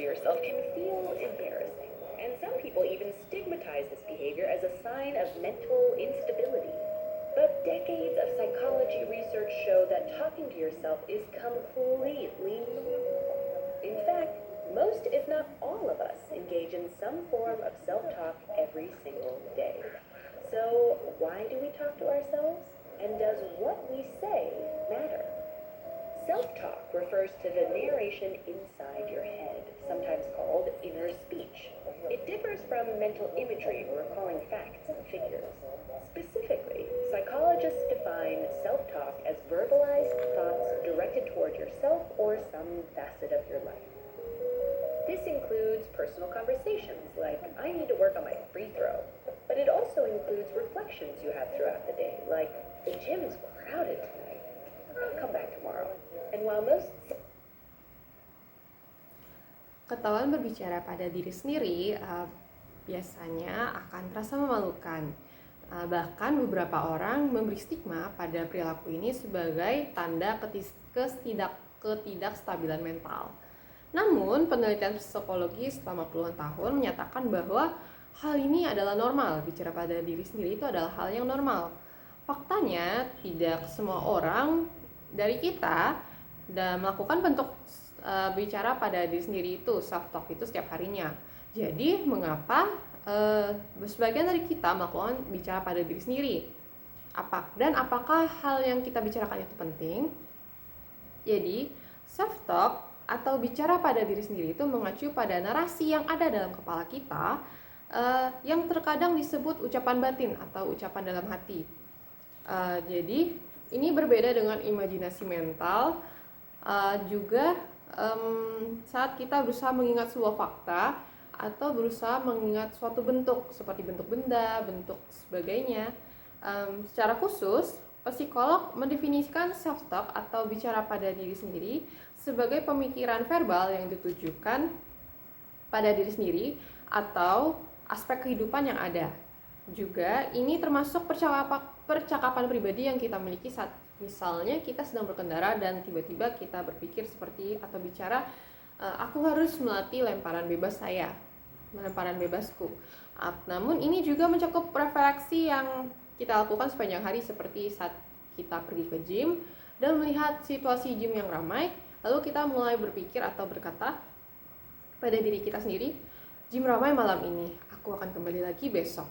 to yourself can feel embarrassing, and some people even stigmatize this behavior as a sign of mental instability. But decades of psychology research show that talking to yourself is completely normal. In fact, most, if not all of us, engage in some form of self-talk every single day. So, why do we talk to ourselves? And does what we say matter? Self-talk refers to the narration inside your head, sometimes called inner speech. It differs from mental imagery or recalling facts and figures. Specifically, psychologists define self-talk as verbalized thoughts directed toward yourself or some facet of your life. This includes personal conversations like, I need to work on my free throw, but it also includes reflections you have throughout the day, like, the gym is crowded tonight. I'll come back tomorrow. And while most Ketahuan berbicara pada diri sendiri biasanya akan terasa memalukan. Bahkan beberapa orang memberi stigma pada perilaku ini sebagai tanda ketidakstabilan mental. Namun, penelitian psikologi selama puluhan tahun menyatakan bahwa hal ini adalah normal. Bicara pada diri sendiri itu adalah hal yang normal. Faktanya, tidak semua orang dari kita dan melakukan bentuk bicara pada diri sendiri itu, self-talk itu setiap harinya. Jadi, mengapa sebagian dari kita melakukan bicara pada diri sendiri? Dan apakah hal yang kita bicarakan itu penting? Jadi, self-talk atau bicara pada diri sendiri itu mengacu pada narasi yang ada dalam kepala kita yang terkadang disebut ucapan batin atau ucapan dalam hati. Jadi, ini berbeda dengan imajinasi mental. Juga saat kita berusaha mengingat sebuah fakta atau berusaha mengingat suatu bentuk seperti bentuk benda, bentuk sebagainya. Secara khusus, psikolog mendefinisikan self-talk atau bicara pada diri sendiri sebagai pemikiran verbal yang ditujukan pada diri sendiri atau aspek kehidupan yang ada. Juga ini termasuk percakapan pribadi yang kita miliki saat misalnya kita sedang berkendara dan tiba-tiba kita berpikir seperti atau bicara, aku harus melatih lemparan bebasku. Namun ini juga mencakup refleksi yang kita lakukan sepanjang hari seperti saat kita pergi ke gym dan melihat situasi gym yang ramai, lalu kita mulai berpikir atau berkata pada diri kita sendiri, gym ramai malam ini, aku akan kembali lagi besok.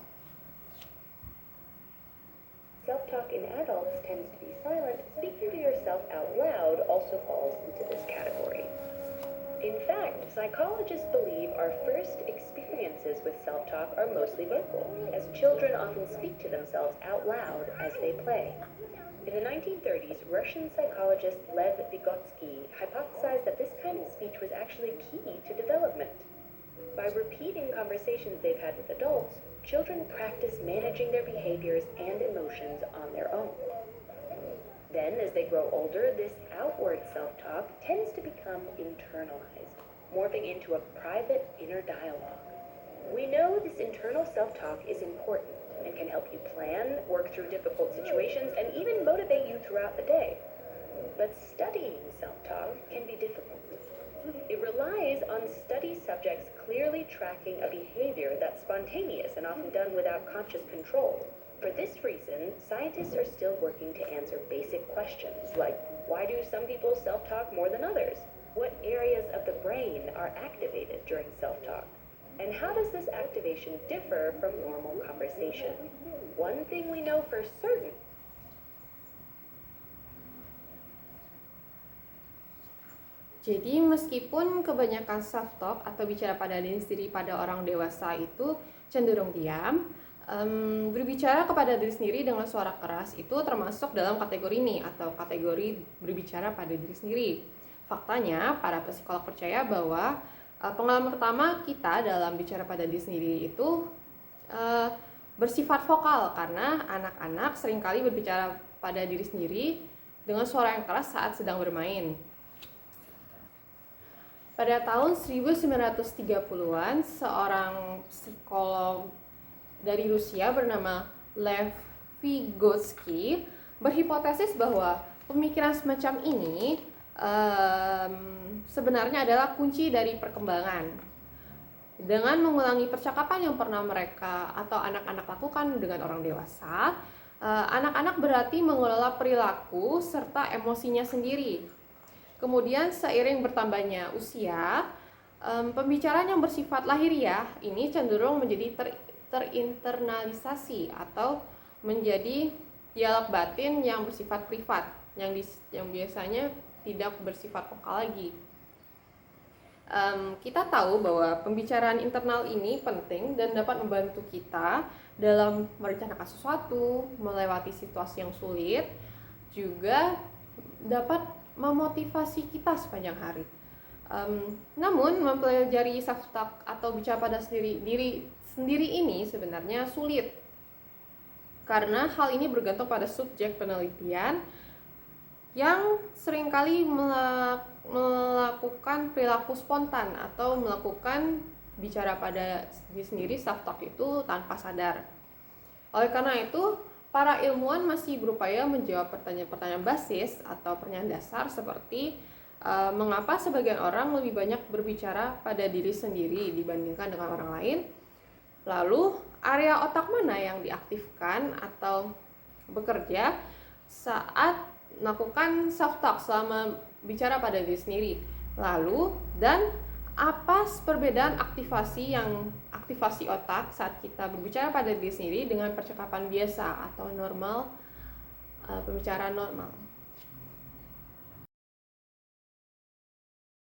Self-talk in adults tends to be silent. Speaking to yourself out loud also falls into this category. In fact, psychologists believe our first experiences with self-talk are mostly vocal, as children often speak to themselves out loud as they play. In the 1930s, Russian psychologist Lev Vygotsky hypothesized that this kind of speech was actually key to development. By repeating conversations they've had with adults, children practice managing their behaviors and emotions on their own. Then, as they grow older, this outward self-talk tends to become internalized, morphing into a private inner dialogue. We know this internal self-talk is important and can help you plan, work through difficult situations, and even motivate you throughout the day. But studying self-talk can be difficult. It relies on study subjects clearly tracking a behavior that's spontaneous and often done without conscious control. For this reason, scientists are still working to answer basic questions like, why do some people self-talk more than others? What areas of the brain are activated during self-talk? And how does this activation differ from normal conversation? One thing we know for certain. Jadi meskipun kebanyakan self-talk atau bicara pada diri sendiri pada orang dewasa itu cenderung diam, berbicara kepada diri sendiri dengan suara keras itu termasuk dalam kategori ini atau kategori berbicara pada diri sendiri. Faktanya, para psikolog percaya bahwa pengalaman pertama kita dalam bicara pada diri sendiri itu bersifat vokal karena anak-anak seringkali berbicara pada diri sendiri dengan suara yang keras saat sedang bermain. Pada tahun 1930-an, seorang psikolog dari Rusia bernama Lev Vygotsky berhipotesis bahwa pemikiran semacam ini sebenarnya adalah kunci dari perkembangan. Dengan mengulangi percakapan yang pernah mereka atau anak-anak lakukan dengan orang dewasa, anak-anak berarti mengelola perilaku serta emosinya sendiri. Kemudian seiring bertambahnya usia, pembicaraan yang bersifat lahiriah ini cenderung menjadi terinternalisasi atau menjadi dialog batin yang bersifat privat, yang biasanya tidak bersifat vokal lagi. Kita tahu bahwa pembicaraan internal ini penting dan dapat membantu kita dalam merencanakan sesuatu, melewati situasi yang sulit, juga dapat memotivasi kita sepanjang hari. Namun mempelajari self-talk atau bicara pada diri sendiri ini sebenarnya sulit, karena hal ini bergantung pada subjek penelitian yang seringkali melakukan perilaku spontan atau melakukan bicara pada diri sendiri self-talk itu tanpa sadar. Oleh karena itu, para ilmuwan masih berupaya menjawab pertanyaan-pertanyaan basis atau pertanyaan dasar seperti mengapa sebagian orang lebih banyak berbicara pada diri sendiri dibandingkan dengan orang lain, lalu area otak mana yang diaktifkan atau bekerja saat melakukan self-talk selama bicara pada diri sendiri, lalu dan apa perbedaan aktivasi otak saat kita berbicara pada diri sendiri dengan percakapan biasa atau normal, pembicaraan normal.